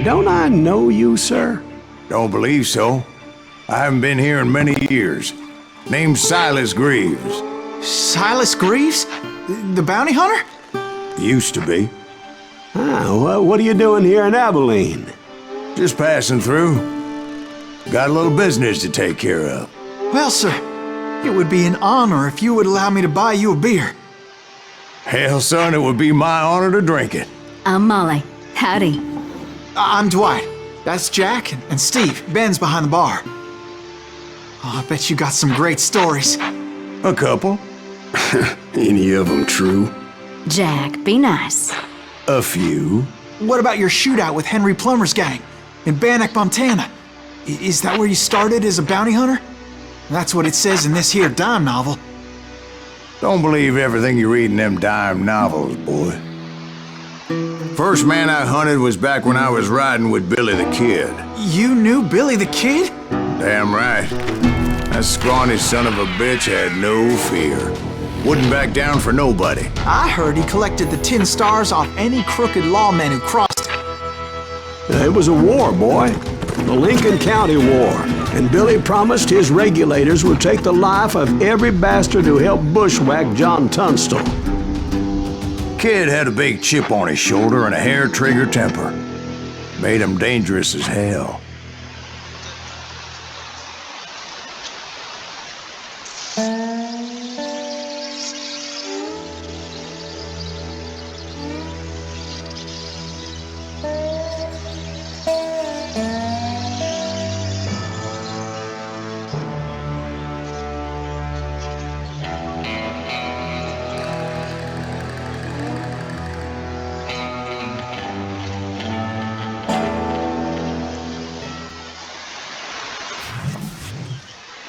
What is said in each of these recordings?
don't I know you, sir? Don't believe so. I haven't been here in many years. Name's Silas Greaves. Silas Greaves? The bounty hunter? Used to be. Ah, what are you doing here in Abilene? Just passing through. Got a little business to take care of. Well, sir, it would be an honor if you would allow me to buy you a beer. Hell, son, it would be my honor to drink it. I'm Molly. Howdy. I'm Dwight. That's Jack and Steve. Ben's behind the bar. Oh, I bet you got some great stories. A couple. Any of them true? Jack, be nice. A few. What about your shootout with Henry Plummer's gang in Bannock, Montana? Is that where you started as a bounty hunter? That's what it says in this here dime novel. Don't believe everything you read in them dime novels, boy. First man I hunted was back when I was riding with Billy the Kid. You knew Billy the Kid? Damn right. That scrawny son of a bitch had no fear. Wouldn't back down for nobody. I heard he collected the 10 stars off any crooked lawmen who crossed it. It was a war, boy. The Lincoln County War. And Billy promised his regulators would take the life of every bastard who helped bushwhack John Tunstall. Kid had a big chip on his shoulder and a hair-trigger temper. Made him dangerous as hell.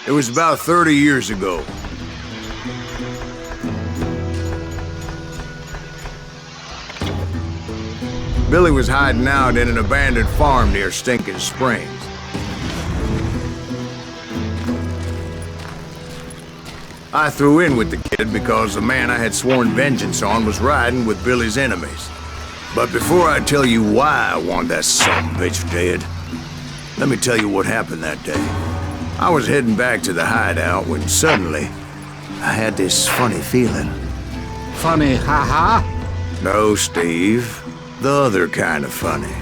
It was about 30 years ago. Billy was hiding out in an abandoned farm near Stinking Springs. I threw in with the kid because the man I had sworn vengeance on was riding with Billy's enemies. But before I tell you why I want that sumbitch dead, let me tell you what happened that day. I was heading back to the hideout when suddenly I had this funny feeling. Funny, ha-ha? No, Steve. The other kind of funny.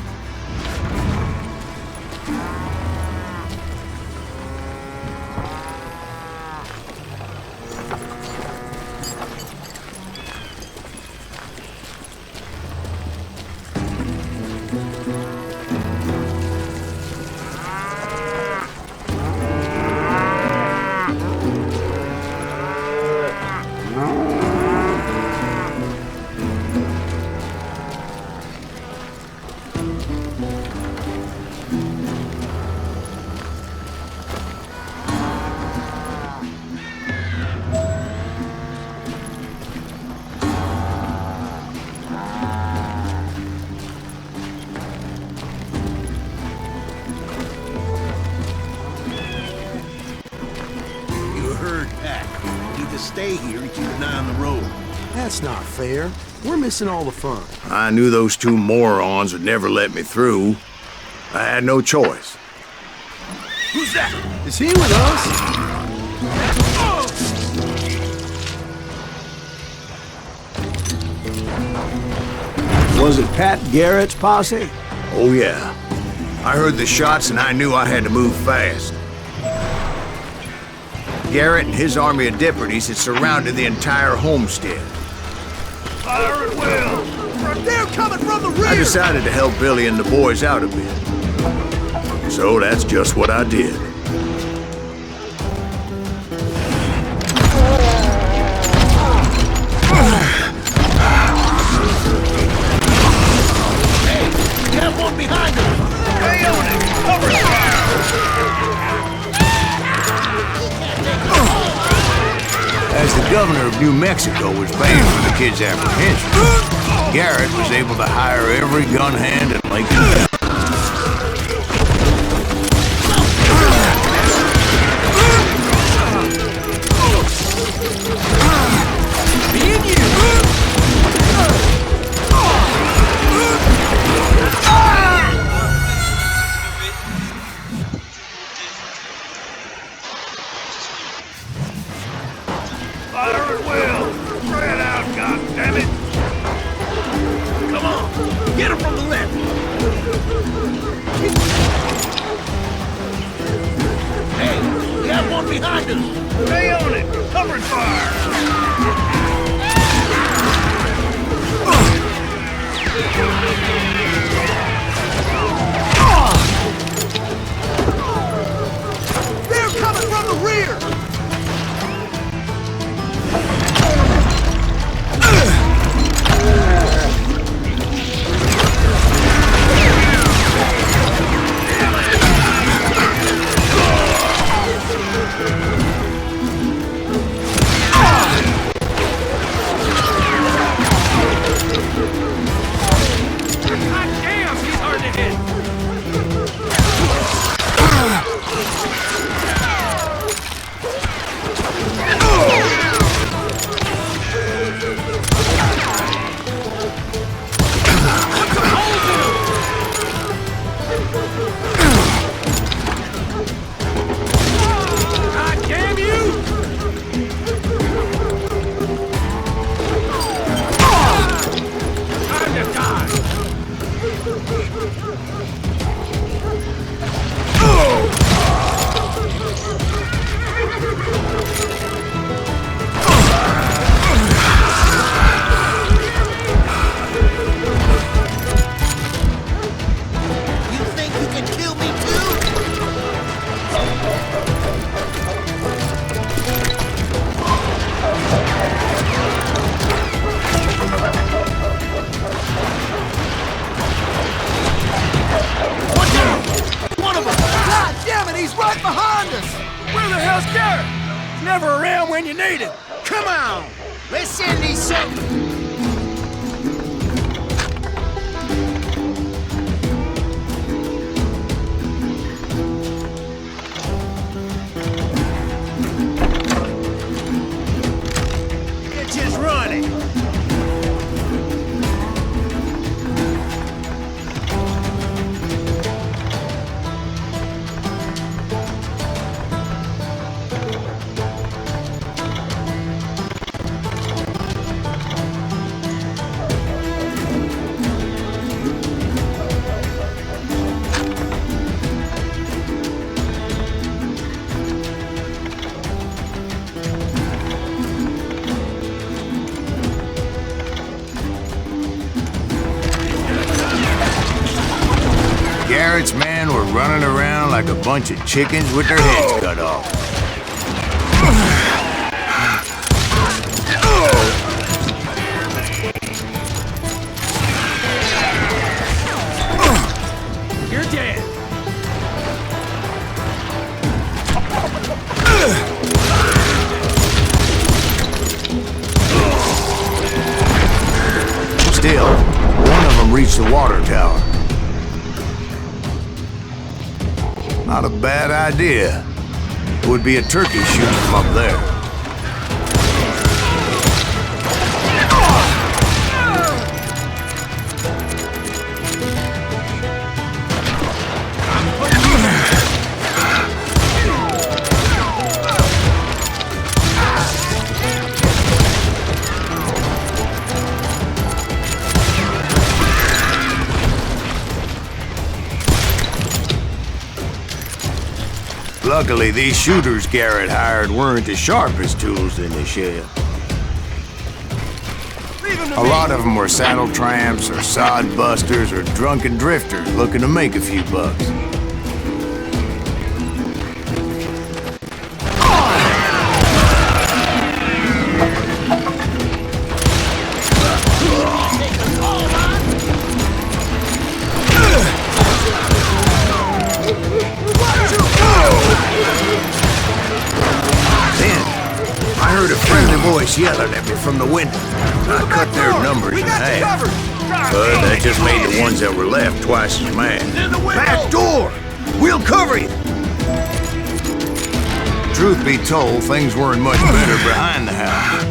Stay here and keep an eye on the road. That's not fair. We're missing all the fun. I knew those two morons would never let me through. I had no choice. Who's that? Is he with us? Was it Pat Garrett's posse? Oh yeah. I heard the shots and I knew I had to move fast. Garrett and his army of deputies had surrounded the entire homestead. Fire at will! They're coming from the rear! I decided to help Billy and the boys out a bit. So that's just what I did. Hey, we have one behind us! Stay on it! Cover fire! As the governor of New Mexico was paying for the kid's apprehension, Garrett was able to hire every gun hand in Lincoln County. Get him from the left! Hey, we have one behind us! Stay on it! Covering fire! They're coming from the rear! Never around when you need him. Come on, let's send these something. It's just running. Garrett's men were running around like a bunch of chickens with their heads cut off. You're dead. Still, one of them reached the water tower. Not a bad idea. It would be a turkey shooting from up there. Luckily, these shooters Garrett hired weren't as sharp as tools in the shed. A lot of them were saddle tramps, or sod busters, or drunken drifters looking to make a few bucks. Voice yelling at me from the window. I cut their numbers in half. But that just made the ones that were left twice as mad. Back door! We'll cover you! Truth be told, things weren't much better behind the house.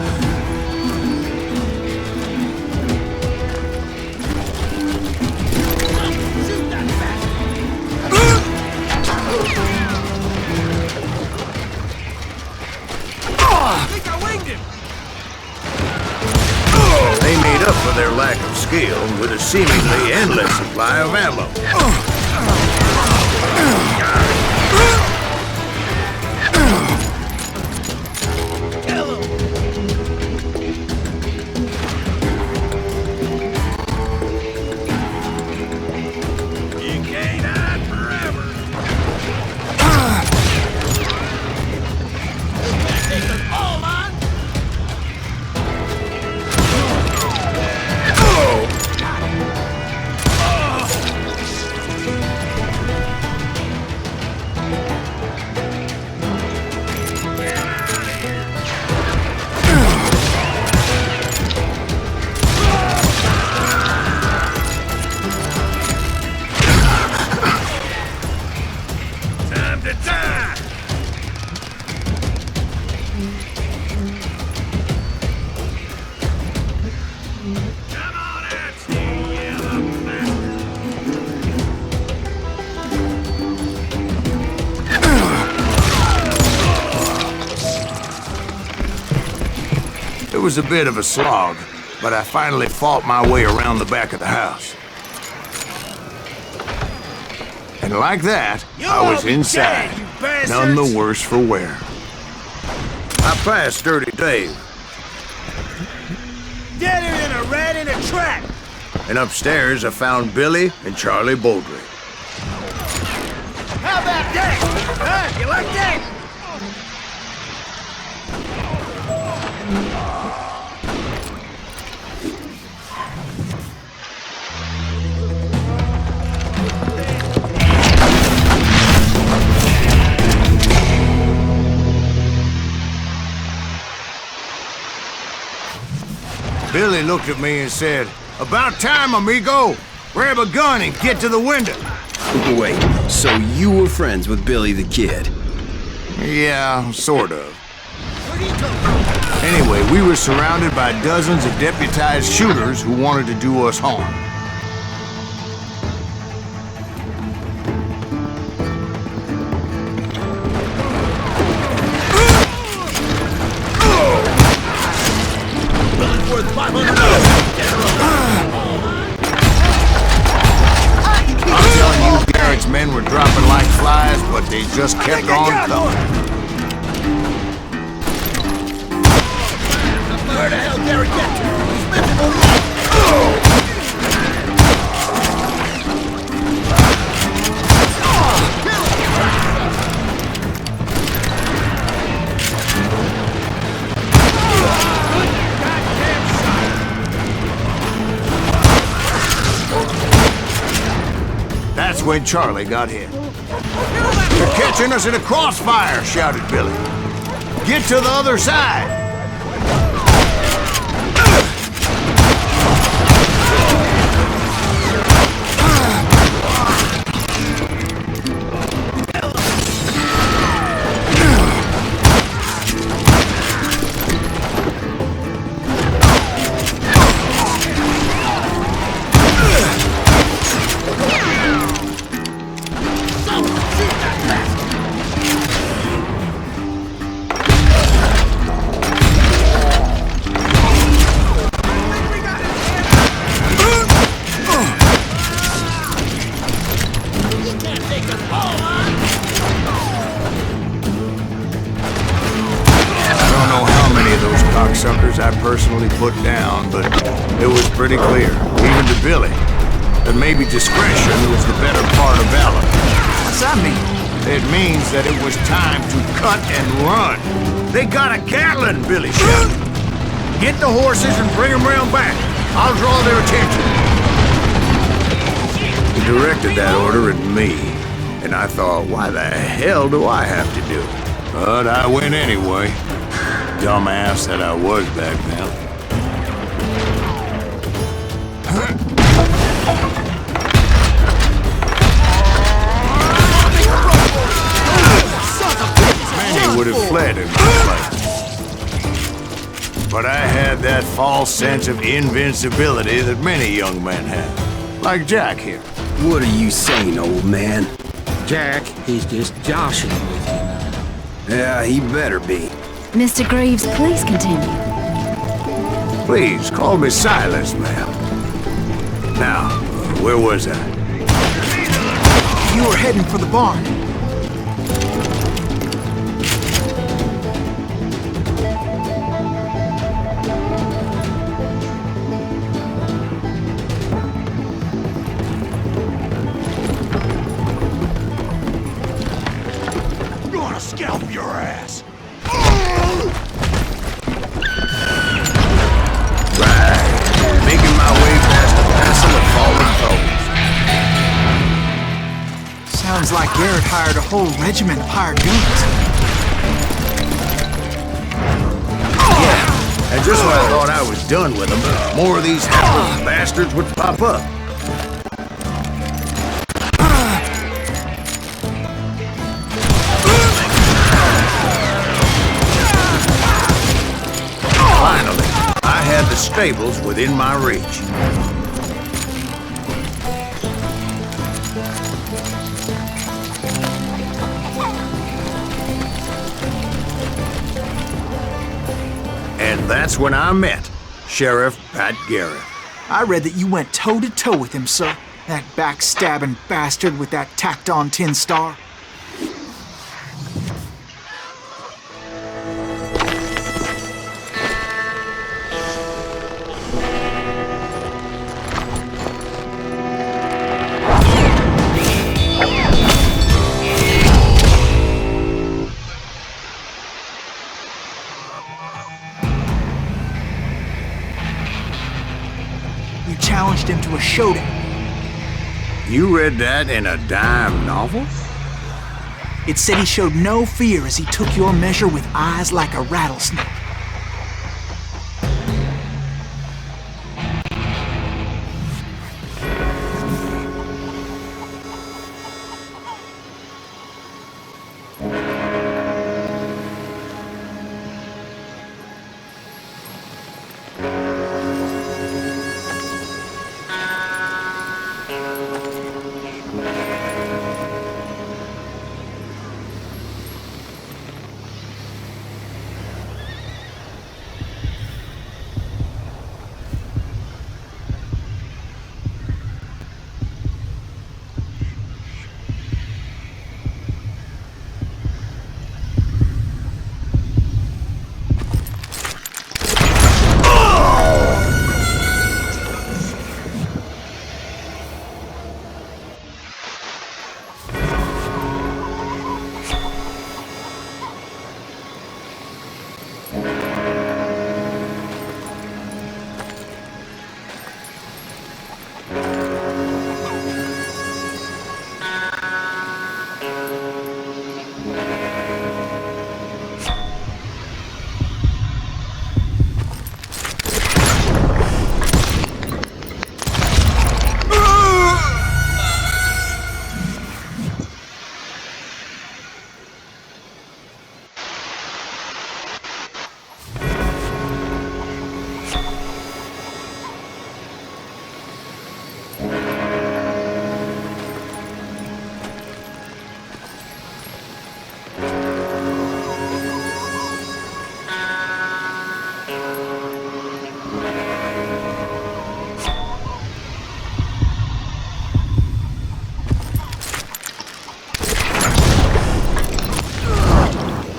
They made up for their lack of skill with a seemingly endless supply of ammo. It was a bit of a slog, but I finally fought my way around the back of the house. And like that, I was inside, none the worse for wear. I passed Dirty Dave. Deader than a rat in a trap. And upstairs I found Billy and Charlie Baldry. How about that? Huh? You like that? Billy looked at me and said, "About time, amigo. Grab a gun and get to the window." Wait, so you were friends with Billy the Kid? Yeah, sort of. Anyway, we were surrounded by dozens of deputized shooters who wanted to do us harm. Men were dropping like flies, but they just kept on coming. Where the hell Gary get to? He's missing a That's when Charlie got hit. "They're catching us in a crossfire," shouted Billy. "Get to the other side." Suckers I personally put down, but it was pretty clear, even to Billy, that maybe discretion was the better part of valor. What's that mean? It means that it was time to cut and run. "They got a Gatling," Billy shouted. "Get the horses and bring them round back. I'll draw their attention." He directed that order at me, and I thought, why the hell do I have to do it? But I went anyway. Dumbass that I was back then. Many would have fled in my place. But I had that false sense of invincibility that many young men have. Like Jack here. What are you saying, old man? Jack, he's just joshing with you now. Yeah, he better be. Mr. Greaves, please continue. Please, call me Silas, ma'am. Now, where was I? You were heading for the barn. Gonna scalp your ass. Right. Making my way past a passel of fallen foes. Sounds like Garrett hired a whole regiment of hired guns. Yeah, and just when I thought I was done with them, more of these hapless bastards would pop up. Finally, I had the stables within my reach. And that's when I met Sheriff Pat Garrett. I read that you went toe-to-toe with him, sir. That backstabbing bastard with that tacked-on tin star. You challenged him to a showdown. You read that in a dime novel? It said he showed no fear as he took your measure with eyes like a rattlesnake.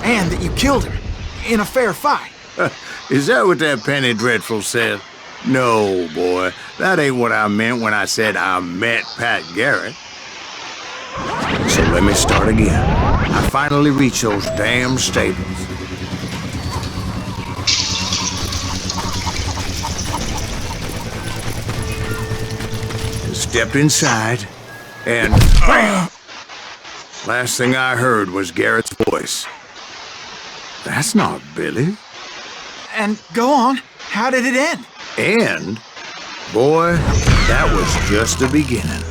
And that you killed him in a fair fight. Is that what that penny dreadful said? No, boy. That ain't what I meant when I said I met Pat Garrett. So let me start again. I finally reached those damn stables. Stepped inside, and last thing I heard was Garrett's voice. That's not Billy. And go on, how did it end? And, boy, that was just the beginning.